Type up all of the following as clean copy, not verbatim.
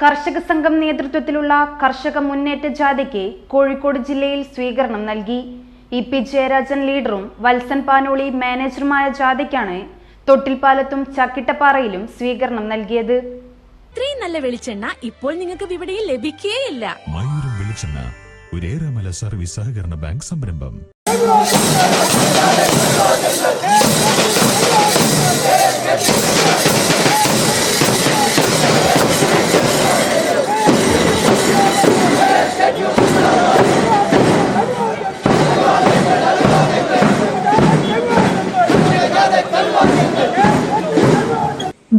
കർഷക സംഘം നേതൃത്വത്തിലുള്ള കർഷക മുന്നേറ്റ ജാഥയ്ക്ക് കോഴിക്കോട് ജില്ലയിൽ സ്വീകരണം നൽകി. ഇ.പി. ജയരാജൻ ലീഡറും വത്സൻ പാനോളി മാനേജറുമായ ജാഥയ്ക്കാണ് തൊട്ടിൽപ്പാലത്തും ചക്കിട്ടപ്പാറയിലും സ്വീകരണം നൽകിയത്. ഇത്രയും നല്ല വെളിച്ചെണ്ണ ഇപ്പോൾ നിങ്ങൾക്ക് വിപണിയിൽ ലഭിക്കുകയില്ല. മയൂരം വെളിച്ചെണ്ണ ഒരു ഏറെമല സർവീസ് സഹകരണ ബാങ്ക് സംരംഭം.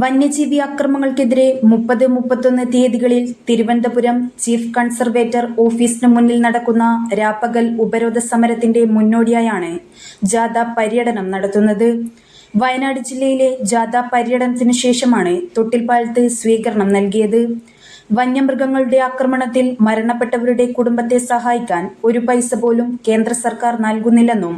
വന്യജീവി അക്രമങ്ങൾക്കെതിരെ 30-31 തീയതികളിൽ തിരുവനന്തപുരം ചീഫ് കൺസർവേറ്റർ ഓഫീസിന് മുന്നിൽ നടക്കുന്ന രാപ്പകൽ ഉപരോധ സമരത്തിന്റെ മുന്നോടിയായാണ് ജാഥ പര്യടനം നടത്തുന്നത്. വയനാട് ജില്ലയിലെ ജാഥ പര്യടനത്തിന് ശേഷമാണ് തൊട്ടിൽപ്പാലത്ത് സ്വീകരണം നൽകിയത്. വന്യമൃഗങ്ങളുടെ ആക്രമണത്തിൽ മരണപ്പെട്ടവരുടെ കുടുംബത്തെ സഹായിക്കാൻ ഒരു പൈസ പോലും കേന്ദ്ര സർക്കാർ നൽകുന്നില്ലെന്നും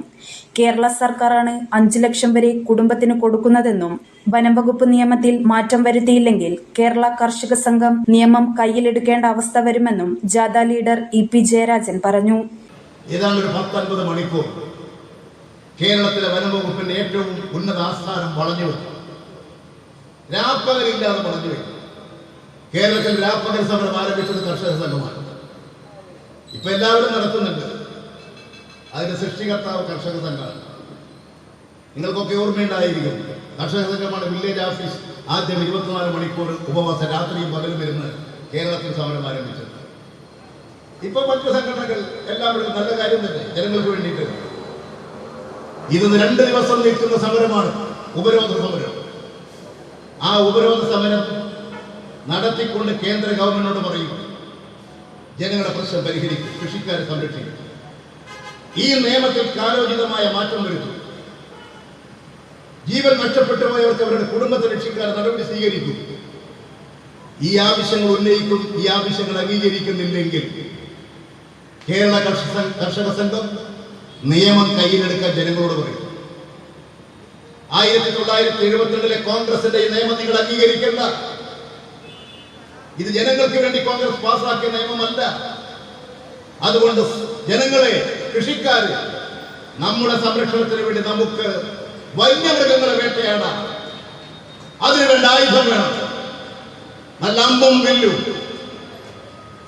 കേരള സർക്കാരാണ് 5 ലക്ഷം വരെ കുടുംബത്തിന് കൊടുക്കുന്നതെന്നും വനംവകുപ്പ് നിയമത്തിൽ മാറ്റം വരുത്തിയില്ലെങ്കിൽ കേരള കർഷക സംഘം നിയമം കയ്യിലെടുക്കേണ്ട അവസ്ഥ വരുമെന്നും ജാഥ ലീഡർ ഇ.പി. ജയരാജൻ പറഞ്ഞു. ഏതാണ്ട് 10-50 മണിക്കൂർ കേരളത്തിലെ വനംവകുപ്പിന്റെ ഏറ്റവും ഉന്നത ആസ്ഥാനം വളഞ്ഞു വെച്ചു. രാപ്പകലില്ലാതെ വളഞ്ഞു വെച്ചു. കേരളത്തിൽ രാപ്പകൽ സമരം ആരംഭിച്ചത് കർഷക സംഘമാണ്. ഇപ്പൊ എല്ലാവരും നടത്തുന്നുണ്ട്. അതിന്റെ സൃഷ്ടികർത്താവ് കർഷക സംഘമാണ്. നിങ്ങൾക്കൊക്കെ ഓർമ്മയുണ്ടായിരിക്കും, കർഷക സംഘമാണ് വില്ലേജ് ഓഫീസ് ആദ്യം 24 മണിക്കൂർ ഉപവാസം രാത്രിയും പകലും ഇരുന്ന് കേരളത്തിൽ സമരം ആരംഭിച്ചത്. ഇപ്പൊ മറ്റു സംഘടനകൾ എല്ലാവരും നല്ല കാര്യം തന്നെ, ജനങ്ങൾക്ക് വേണ്ടിയിട്ട്. ഇത് 2 ദിവസം നിൽക്കുന്ന സമരമാണ് ഉപരോധ സമരം. ആ ഉപരോധ സമരം നടത്തിക്കൊണ്ട് കേന്ദ്ര ഗവൺമെന്റിനോട് പറയും, ജനങ്ങളുടെ പ്രശ്നം പരിഹരിക്കും, കൃഷിക്കാരെ സംരക്ഷിക്കും, ഈ നിയമത്തിൽ കാലോചിതമായ മാറ്റം വരുത്തും, ജീവൻ നഷ്ടപ്പെട്ടു പോയവർക്ക് അവരുടെ കുടുംബത്തെ രക്ഷിക്കാൻ നടപടി സ്വീകരിക്കും, ഈ ആവശ്യങ്ങൾ ഉന്നയിക്കും. ഈ ആവശ്യങ്ങൾ അംഗീകരിക്കുന്നില്ലെങ്കിൽ കേരള കർഷക സംഘം നിയമം കയ്യിലെടുക്കാൻ ജനങ്ങളോട് പറയും. 1972 കോൺഗ്രസിന്റെ ഈ നിയമം നിങ്ങൾ അംഗീകരിക്കേണ്ട. ഇത് ജനങ്ങൾക്ക് വേണ്ടി കോൺഗ്രസ് പാസാക്കിയ നിയമമല്ല. അതുകൊണ്ട് ജനങ്ങളെ, കൃഷിക്കാര്, നമ്മുടെ സംരക്ഷണത്തിന് വേണ്ടി നമുക്ക് വന്യമൃഗങ്ങളെ വേട്ടയാടാം. അതിനുവേണ്ട ആയുധം വേണം. നല്ല അമ്പും വില്ലും,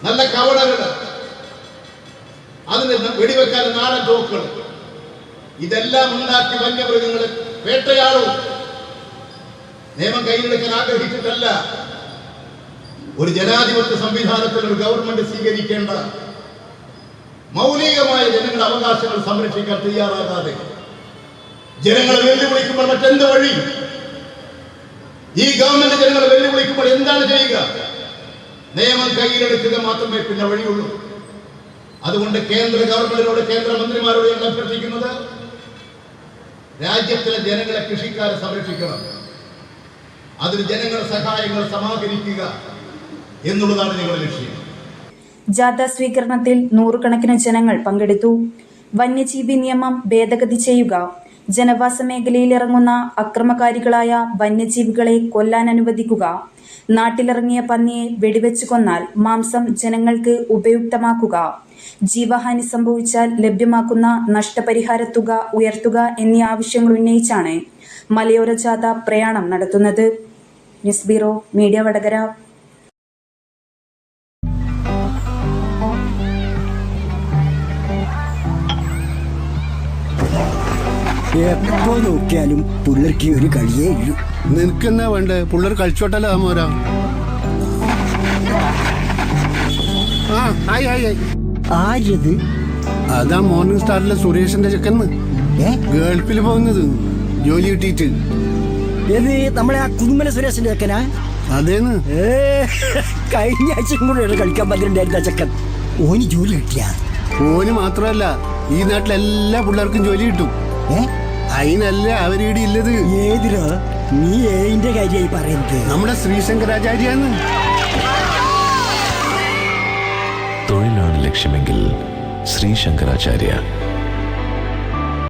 നല്ല കവടകൾ, അതിന് വെടിവെക്കാൻ നാടൻ തോക്കുകൾ, ഇതെല്ലാം ഉണ്ടാക്കി വന്യമൃഗങ്ങളെ വേട്ടയാടും. നിയമം കയ്യിലെടുക്കാൻ ആഗ്രഹിച്ചിട്ടല്ല. ഒരു ജനാധിപത്യ സംവിധാനത്തിൽ ഒരു ഗവൺമെന്റ് സ്വീകരിക്കേണ്ട മൗലികമായ ജനങ്ങളുടെ അവകാശങ്ങൾ സംരക്ഷിക്കാൻ തയ്യാറാകാതെ ജനങ്ങളെ വെല്ലുവിളിക്കുമ്പോൾ മറ്റെന്ത് വഴി? ഈ ഗവൺമെന്റ് ജനങ്ങളെ വെല്ലുവിളിക്കുമ്പോൾ എന്താണ് ചെയ്യുക? നിയമം കയ്യിലെടുക്കുക മാത്രമേ പിന്നെ വഴിയുള്ളൂ. അതുകൊണ്ട് കേന്ദ്ര ഗവൺമെന്റിനോട്, കേന്ദ്രമന്ത്രിമാരോട് ഞങ്ങൾ അഭ്യർത്ഥിക്കുന്നത്, രാജ്യത്തിലെ ജനങ്ങളെ, കൃഷിക്കാരെ സംരക്ഷിക്കണം. അതിന് ജനങ്ങളുടെ സഹായങ്ങൾ സമാഹരിക്കുക എന്നുള്ളതാണ് നിങ്ങളുടെ ലക്ഷ്യം. ജാഥ സ്വീകരണത്തിൽ 100 കണക്കിന് ജനങ്ങൾ പങ്കെടുത്തു. വന്യജീവി നിയമം ഭേദഗതി ചെയ്യുക, ജനവാസ മേഖലയിൽ ഇറങ്ങുന്ന അക്രമകാരികളായ വന്യജീവികളെ കൊല്ലാൻ അനുവദിക്കുക, നാട്ടിലിറങ്ങിയ പന്നിയെ വെടിവെച്ച് കൊന്നാൽ മാംസം ജനങ്ങൾക്ക് ഉപയുക്തമാക്കുക, ജീവഹാനി സംഭവിച്ചാൽ ലഭ്യമാക്കുന്ന നഷ്ടപരിഹാര തുക ഉയർത്തുക എന്നീ ആവശ്യങ്ങൾ ഉന്നയിച്ചാണ് മലയോര ജാഥ പ്രയാണം നടത്തുന്നത്. News bureau, media Vadakara. എപ്പോ നോക്കിയാലും പിള്ളേർക്ക് ഒരു കളിയേ ഇല്ലു. നിനക്കെന്നാ വേണ്ടേ? പിള്ളേർ കളിച്ചോട്ടല്ലോ മോരാ. ആരത്? അതാ മോർണിംഗ് സ്റ്റാറിലെ സുരേഷിന്റെ ചെക്കന്ന്, ഗൾഫിൽ പോകുന്നത്, ജോലി കിട്ടിയിട്ട്. ഏത്? നമ്മളെ ആ കുന്നുമല സുരേഷിന്റെ ചെക്കനാ? അതേന്ന്. കഴിഞ്ഞ ആഴ്ചയും കൂടെ കളിക്കാൻ പറ്റിണ്ടായിരുന്ന ചെക്കൻ. ഓന് ജോലി കിട്ടിയ? ഓന് മാത്രമല്ല, ഈ നാട്ടിലെ എല്ലാ പിള്ളേർക്കും ജോലി കിട്ടും. അതിനല്ല അവരീടെ ഇല്ലത്. ഏതിരോ? നീ ഏതിന്റെ കാര്യമായി പറയുന്നത്? നമ്മുടെ ശ്രീശങ്കരാചാര്യാന്ന്. തൊഴിലാണ് ലക്ഷ്യമെങ്കിൽ ശ്രീശങ്കരാചാര്യ.